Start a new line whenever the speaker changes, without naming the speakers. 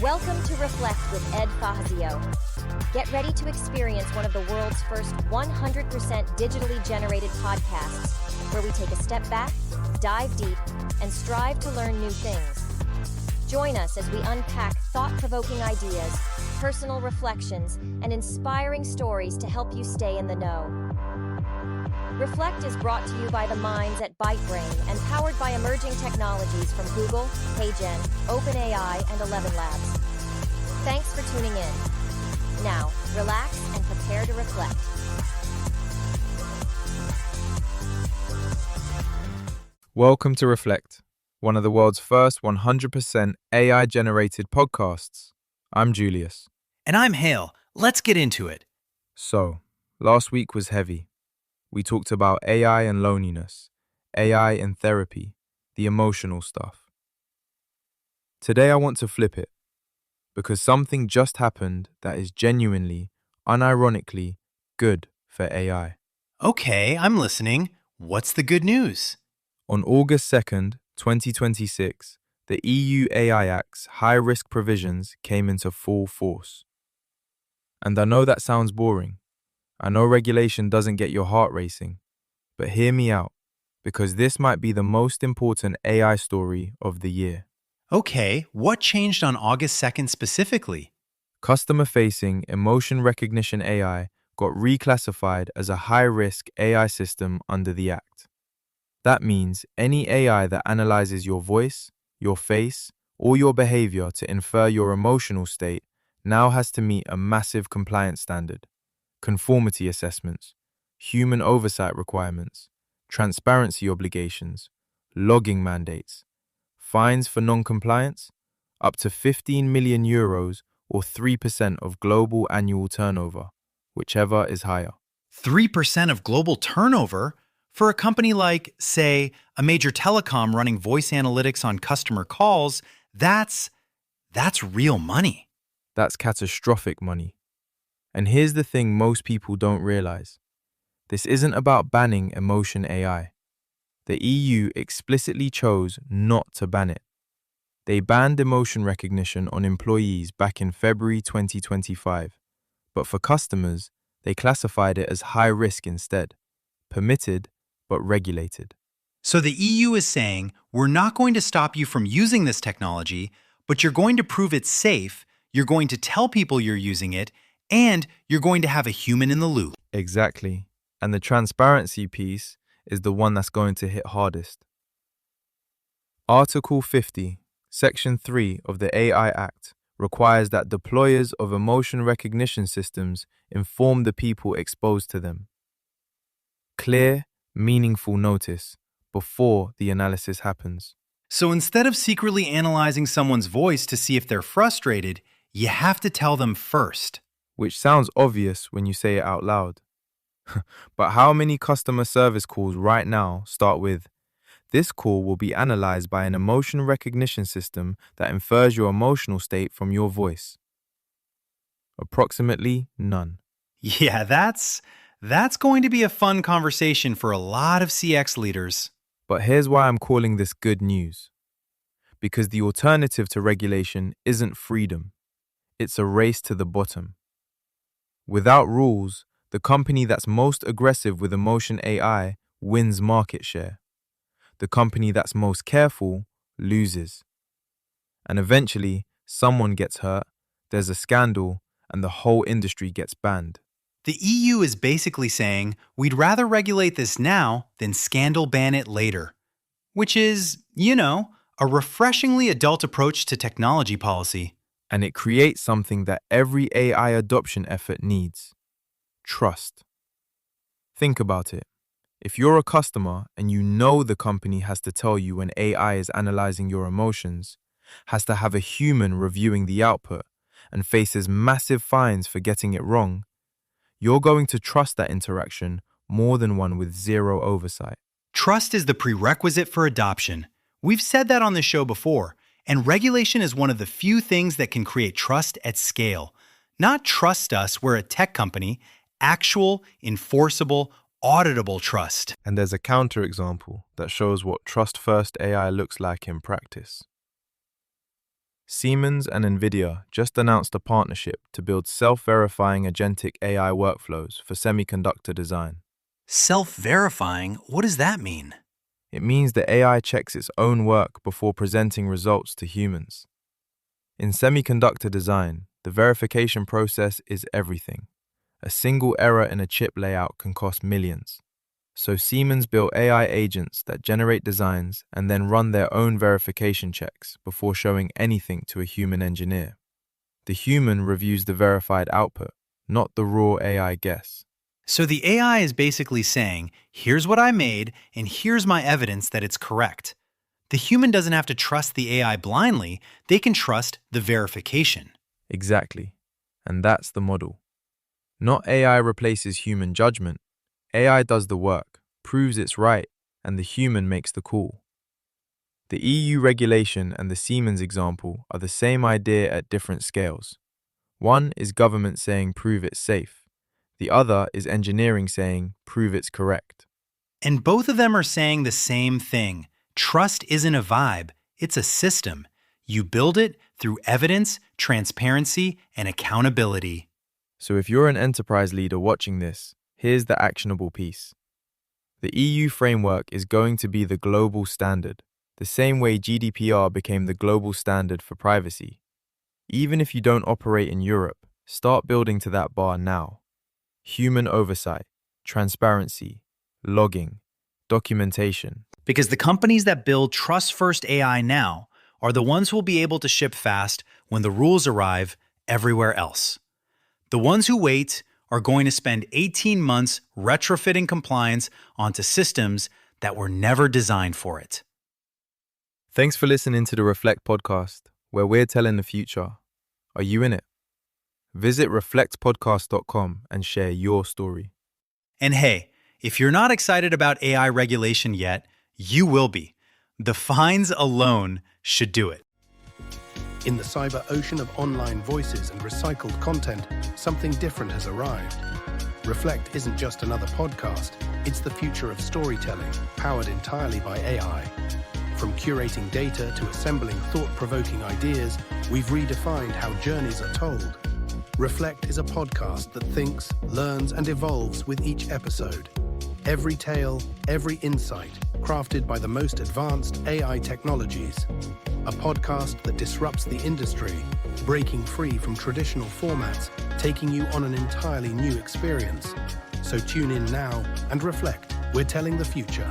Welcome to Reflect with Ed Fassio. Get ready to experience one of the world's first 100% digitally generated podcasts, where we take a step back, dive deep, and strive to learn new things. Join us as we unpack thought-provoking ideas, personal reflections, and inspiring stories to help you stay in the know. Reflect is brought to you by the minds at ByteBrain and powered by emerging technologies from Google, HeyGen, OpenAI, and 11 Labs. Thanks for tuning in. Now, relax and prepare to reflect.
Welcome to Reflect, one of the world's first 100% AI-generated podcasts. I'm Julius.
And I'm Hale. Let's get into it.
So, last week was heavy. We talked about AI and loneliness, AI and therapy, the emotional stuff. Today I want to flip it, because something just happened that is genuinely, unironically, good for AI.
Okay, I'm listening. What's the good news?
On August 2nd, 2026, the EU AI Act's high-risk provisions came into full force. And I know that sounds boring. I know regulation doesn't get your heart racing, but hear me out, because this might be the most important AI story of the year.
Okay, what changed on August 2nd specifically?
Customer-facing emotion recognition AI got reclassified as a high-risk AI system under the Act. That means any AI that analyzes your voice, your face, or your behavior to infer your emotional state now has to meet a massive compliance standard. Conformity assessments, human oversight requirements, transparency obligations, logging mandates, fines for non-compliance, up to 15 million euros or 3% of global annual turnover, whichever is higher.
3% of global turnover? For a company like, say, a major telecom running voice analytics on customer calls, that's real money.
That's catastrophic money. And here's the thing most people don't realize. This isn't about banning emotion AI. The EU explicitly chose not to ban it. They banned emotion recognition on employees back in February 2025, but for customers, they classified it as high risk instead, permitted but regulated.
So the EU is saying, we're not going to stop you from using this technology, but you're going to prove it's safe, you're going to tell people you're using it, and you're going to have a human in the loop.
Exactly. And the transparency piece is the one that's going to hit hardest. Article 50, Section 3 of the AI Act requires that deployers of emotion recognition systems inform the people exposed to them. Clear, meaningful notice before the analysis happens.
So instead of secretly analyzing someone's voice to see if they're frustrated, you have to tell them first.
Which sounds obvious when you say it out loud. But how many customer service calls right now start with, "This call will be analyzed by an emotion recognition system that infers your emotional state from your voice"? Approximately none.
Yeah, that's going to be a fun conversation for a lot of CX leaders.
But here's why I'm calling this good news. Because the alternative to regulation isn't freedom. It's a race to the bottom. Without rules, the company that's most aggressive with emotion AI wins market share. The company that's most careful loses. And eventually, someone gets hurt, there's a scandal, and the whole industry gets banned.
The EU is basically saying, we'd rather regulate this now than scandal ban it later. Which is, a refreshingly adult approach to technology policy.
And it creates something that every AI adoption effort needs. Trust. Think about it. If you're a customer and you know the company has to tell you when AI is analyzing your emotions, has to have a human reviewing the output, and faces massive fines for getting it wrong, you're going to trust that interaction more than one with zero oversight.
Trust is the prerequisite for adoption. We've said that on the show before. And regulation is one of the few things that can create trust at scale. Not trust us, we're a tech company, actual, enforceable, auditable trust.
And there's a counterexample that shows what trust-first AI looks like in practice. Siemens and NVIDIA just announced a partnership to build self-verifying agentic AI workflows for semiconductor design.
Self-verifying? What does that mean?
It means the AI checks its own work before presenting results to humans. In semiconductor design, the verification process is everything. A single error in a chip layout can cost millions. So Siemens built AI agents that generate designs and then run their own verification checks before showing anything to a human engineer. The human reviews the verified output, not the raw AI guess.
So the AI is basically saying, here's what I made, and here's my evidence that it's correct. The human doesn't have to trust the AI blindly, they can trust the verification.
Exactly. And that's the model. Not AI replaces human judgment. AI does the work, proves it's right, and the human makes the call. The EU regulation and the Siemens example are the same idea at different scales. One is government saying prove it's safe. The other is engineering saying prove it's correct.
And both of them are saying the same thing. Trust isn't a vibe, it's a system. You build it through evidence, transparency, and accountability.
So if you're an enterprise leader watching this, here's the actionable piece. The EU framework is going to be the global standard, the same way GDPR became the global standard for privacy. Even if you don't operate in Europe, start building to that bar now. Human oversight, transparency, logging, documentation.
Because the companies that build trust-first AI now are the ones who will be able to ship fast when the rules arrive everywhere else. The ones who wait are going to spend 18 months retrofitting compliance onto systems that were never designed for it.
Thanks for listening to the Reflect podcast, where we're telling the future. Are you in it? Visit reflectpodcast.com and share your story.
And hey, if you're not excited about AI regulation yet, you will be. The fines alone should do it.
In the cyber ocean of online voices and recycled content, something different has arrived. Reflect isn't just another podcast, it's the future of storytelling, powered entirely by AI. From curating data to assembling thought-provoking ideas, we've redefined how journeys are told. Reflect is a podcast that thinks, learns, and evolves with each episode. Every tale, every insight, crafted by the most advanced AI technologies. A podcast that disrupts the industry, breaking free from traditional formats, taking you on an entirely new experience. So tune in now and reflect. We're telling the future.